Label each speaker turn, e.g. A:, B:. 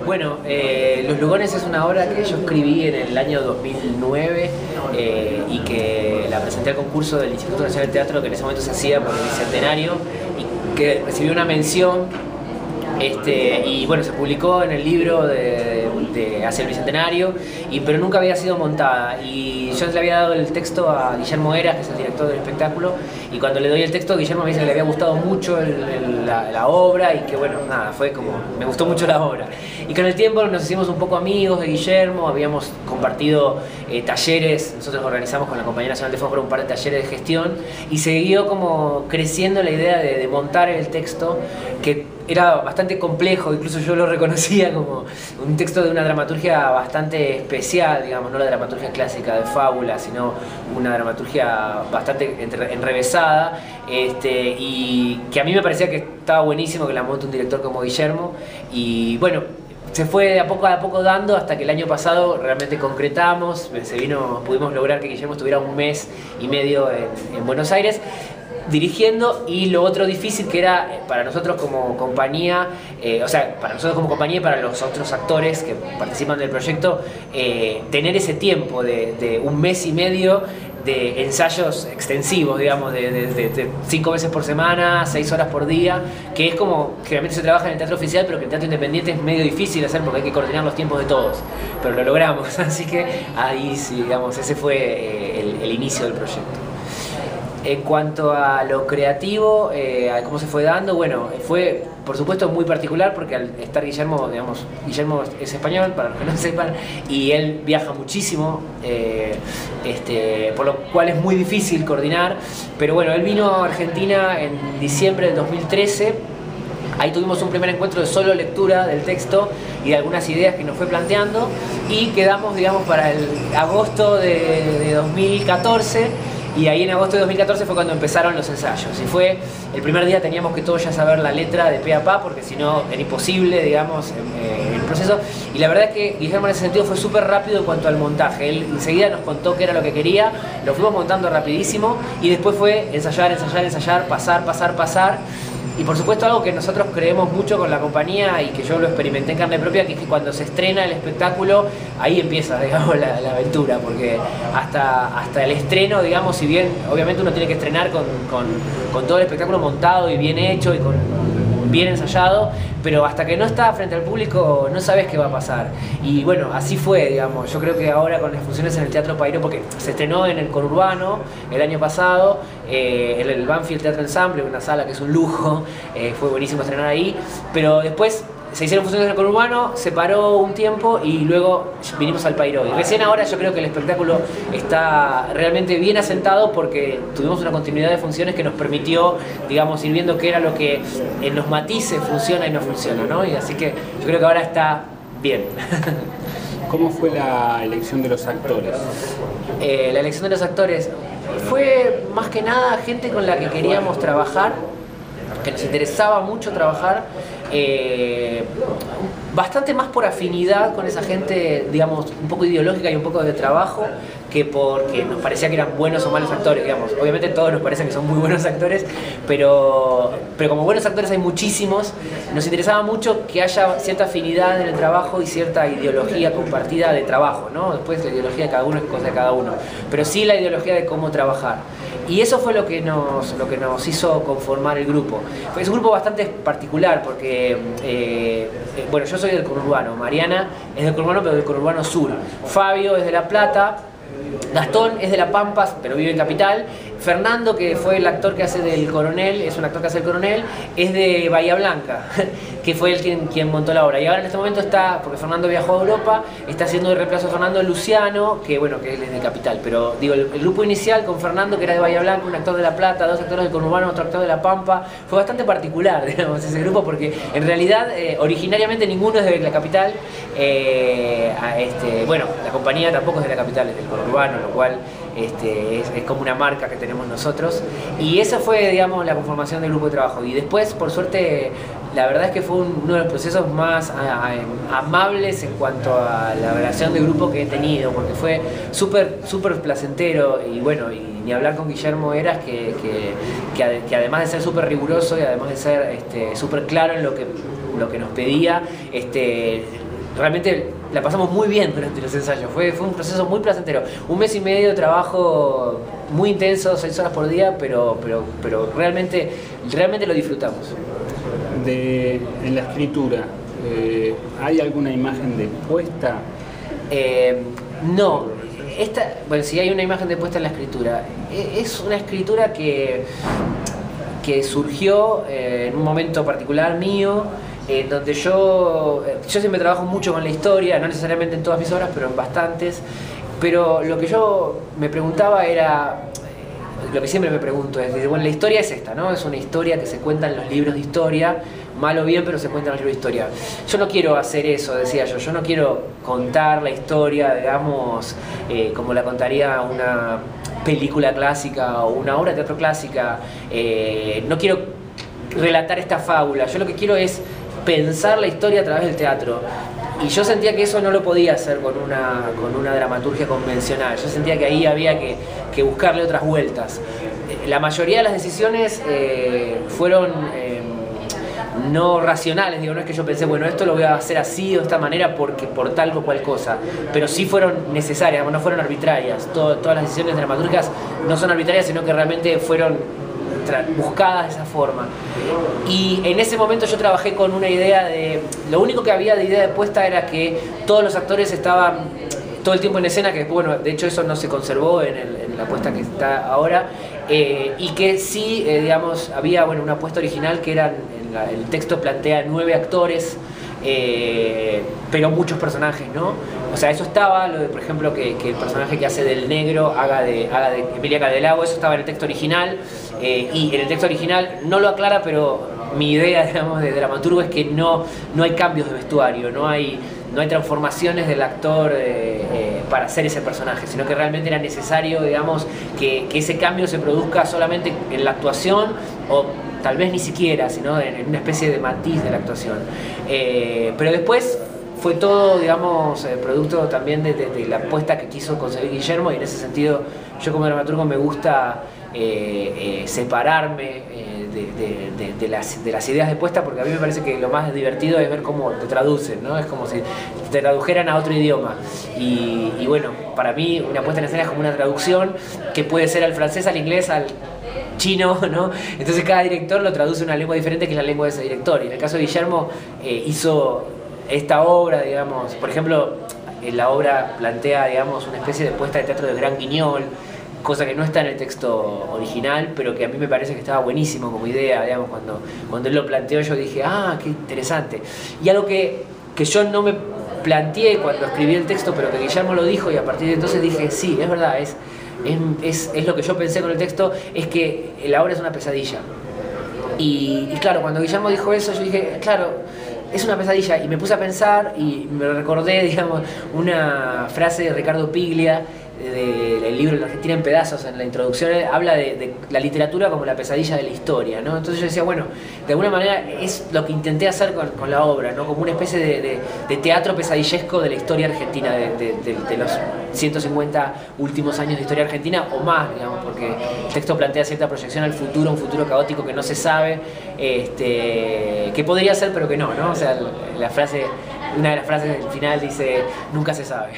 A: Bueno, Los Lugones es una obra que yo escribí en el año 2009 y que la presenté al concurso del Instituto Nacional de Teatro que en ese momento se hacía por el Bicentenario y que recibió una mención y bueno, se publicó en el libro hacia el Bicentenario, pero nunca había sido montada y yo le había dado el texto a Guillermo Heras, que es el director del espectáculo, y cuando le doy el texto Guillermo me dice que le había gustado mucho la obra y que bueno, nada, fue como, me gustó mucho la obra. Y con el tiempo nos hicimos un poco amigos de Guillermo, habíamos compartido talleres, nosotros organizamos con la Compañía Nacional de Fósforo un par de talleres de gestión y siguió como creciendo la idea de montar el texto, que era bastante complejo, incluso yo lo reconocía como un texto de una dramaturgia bastante especial, digamos, no la dramaturgia clásica de fábula, sino una dramaturgia bastante enrevesada, y que a mí me parecía que estaba buenísimo que la monte un director como Guillermo, y bueno, se fue de a poco dando hasta que el año pasado realmente concretamos, pudimos lograr que Guillermo estuviera un mes y medio en Buenos Aires dirigiendo, y lo otro difícil que era para nosotros como compañía, o sea, para nosotros como compañía y para los otros actores que participan del proyecto, tener ese tiempo de un mes y medio de ensayos extensivos, digamos, de 5 veces por semana, 6 horas por día, que es como generalmente se trabaja en el teatro oficial, pero que en el teatro independiente es medio difícil de hacer porque hay que coordinar los tiempos de todos, pero lo logramos, así que ahí sí, digamos, ese fue el inicio del proyecto. En cuanto a lo creativo, a cómo se fue dando, bueno, fue por supuesto muy particular porque al estar Guillermo, digamos, Guillermo es español, para los que no sepan, y él viaja muchísimo, por lo cual es muy difícil coordinar, pero bueno, él vino a Argentina en diciembre del 2013, ahí tuvimos un primer encuentro de solo lectura del texto y de algunas ideas que nos fue planteando, y quedamos, digamos, para el agosto de 2014, y ahí en agosto de 2014 fue cuando empezaron los ensayos. Y fue, el primer día teníamos que todos ya saber la letra de pe a pa, porque si no era imposible, digamos, el proceso. Y la verdad es que Guillermo en ese sentido fue súper rápido en cuanto al montaje. Él enseguida nos contó qué era lo que quería, lo fuimos montando rapidísimo, y después fue ensayar, pasar. Y por supuesto algo que nosotros creemos mucho con la compañía y que yo lo experimenté en carne propia, que es que cuando se estrena el espectáculo, ahí empieza, digamos, la aventura, porque hasta el estreno, digamos, si bien obviamente uno tiene que estrenar con todo el espectáculo montado y bien hecho y bien ensayado, pero hasta que no está frente al público no sabes qué va a pasar. Y bueno, así fue, digamos. Yo creo que ahora con las funciones en el Teatro Payró, porque se estrenó en el Conurbano el año pasado, en el Banfield Teatro Ensemble, una sala que es un lujo, fue buenísimo estrenar ahí, pero después se hicieron funciones en el Conurbano, se paró un tiempo y luego vinimos al Payró. Y recién ahora yo creo que el espectáculo está realmente bien asentado porque tuvimos una continuidad de funciones que nos permitió, digamos, ir viendo qué era lo que en los matices funciona y no funciona, ¿no? Y así que yo creo que ahora está bien.
B: ¿Cómo fue la elección de los actores?
A: La elección de los actores fue más que nada gente con la que queríamos trabajar, que nos interesaba mucho trabajar, bastante más por afinidad con esa gente, digamos, un poco ideológica y un poco de trabajo, que porque nos parecía que eran buenos o malos actores, digamos. Obviamente todos nos parecen que son muy buenos actores, pero como buenos actores hay muchísimos, nos interesaba mucho que haya cierta afinidad en el trabajo y cierta ideología compartida de trabajo, ¿no? Después la ideología de cada uno es cosa de cada uno, pero sí la ideología de cómo trabajar. Y eso fue lo que nos hizo conformar el grupo. Es un grupo bastante particular porque, bueno, yo soy del conurbano, Mariana es del conurbano, pero del conurbano sur. Fabio es de La Plata, Gastón es de La Pampa, pero vive en Capital. Fernando, que fue el actor que hace del coronel, es un actor que hace del coronel, es de Bahía Blanca, que fue él quien montó la obra. Y ahora en este momento está, porque Fernando viajó a Europa, está haciendo el reemplazo a Fernando Luciano, que bueno, que él es de Capital. Pero digo, el grupo inicial con Fernando, que era de Bahía Blanca, un actor de La Plata, 2 actores del conurbano, otro actor de La Pampa, fue bastante particular, digamos, ese grupo, porque en realidad originariamente ninguno es de la Capital. Bueno, la compañía tampoco es de la Capital, es del conurbano, lo cual es como una marca que tenemos nosotros, y esa fue, digamos, la conformación del grupo de trabajo. Y después, por suerte, la verdad es que fue uno de los procesos más amables en cuanto a la relación de grupo que he tenido, porque fue súper placentero. Y bueno, y ni hablar con Guillermo Heras, que además de ser súper riguroso y además de ser súper claro en lo que nos pedía, realmente la pasamos muy bien durante los ensayos, fue un proceso muy placentero. Un mes y medio de trabajo muy intenso, 6 horas por día, pero realmente lo disfrutamos.
B: En la escritura, ¿hay alguna imagen de puesta?
A: No. Bueno, sí hay una imagen de puesta en la escritura. Es una escritura que surgió en un momento particular mío, en donde yo siempre trabajo mucho con la historia, no necesariamente en todas mis obras, pero en bastantes. Pero lo que yo me preguntaba era, lo que siempre me pregunto es, bueno, la historia es esta, ¿no? Es una historia que se cuenta en los libros de historia, mal o bien, pero se cuenta en los libros de historia. Yo no quiero hacer eso, decía yo no quiero contar la historia, digamos, como la contaría una película clásica o una obra de teatro clásica. No quiero relatar esta fábula, yo lo que quiero es pensar la historia a través del teatro. Y yo sentía que eso no lo podía hacer con una dramaturgia convencional. Yo sentía que ahí había que buscarle otras vueltas. La mayoría de las decisiones fueron no racionales, digo, no es que yo pensé, bueno, esto lo voy a hacer así o de esta manera por tal o cual cosa, pero sí fueron necesarias, no fueron arbitrarias. Todas las decisiones dramatúrgicas no son arbitrarias, sino que realmente fueron buscadas de esa forma. Y en ese momento yo trabajé con una idea lo único que había de idea de puesta era que todos los actores estaban todo el tiempo en escena, que bueno, de hecho eso no se conservó en la puesta que está ahora, y que sí, digamos, había una puesta original que eran, el texto plantea 9 actores, pero muchos personajes, ¿no? O sea, eso estaba, lo de, por ejemplo, que el personaje que hace del negro haga de Emilia Caldelago, eso estaba en el texto original, y en el texto original no lo aclara, pero mi idea, digamos, de dramaturgo es que no hay cambios de vestuario, no hay transformaciones del actor para hacer ese personaje, sino que realmente era necesario, digamos, que ese cambio se produzca solamente en la actuación, o tal vez ni siquiera, sino en una especie de matiz de la actuación. Pero después fue todo, digamos, producto también de la apuesta que quiso concebir Guillermo, y en ese sentido yo como dramaturgo me gusta separarme de las ideas de puesta, porque a mí me parece que lo más divertido es ver cómo te traducen, ¿no? Es como si te tradujeran a otro idioma. Y bueno, para mí una puesta en escena es como una traducción que puede ser al francés, al inglés, al chino, ¿no? Entonces cada director lo traduce a una lengua diferente, que es la lengua de ese director. Y en el caso de Guillermo hizo esta obra, digamos, por ejemplo, la obra plantea, digamos, una especie de puesta de teatro de Gran Guignol, cosa que no está en el texto original, pero que a mí me parece que estaba buenísimo como idea, digamos, cuando él lo planteó yo dije, ah, qué interesante. Y algo que yo no me planteé cuando escribí el texto, pero que Guillermo lo dijo, y a partir de entonces dije, sí, es verdad, es lo que yo pensé con el texto, es que la obra es una pesadilla. Y claro, cuando Guillermo dijo eso, yo dije, claro, es una pesadilla, y me puse a pensar y me recordé, digamos, una frase de Ricardo Piglia, del libro La Argentina en pedazos, en la introducción habla de la literatura como la pesadilla de la historia, ¿no? Entonces yo decía, bueno, de alguna manera es lo que intenté hacer con la obra, ¿no? Como una especie de teatro pesadillesco de la historia argentina, de los 150 últimos años de historia argentina, o más, digamos, porque el texto plantea cierta proyección al futuro, un futuro caótico que no se sabe, que podría ser pero que no, ¿no? O sea, una de las frases del final dice, nunca se sabe.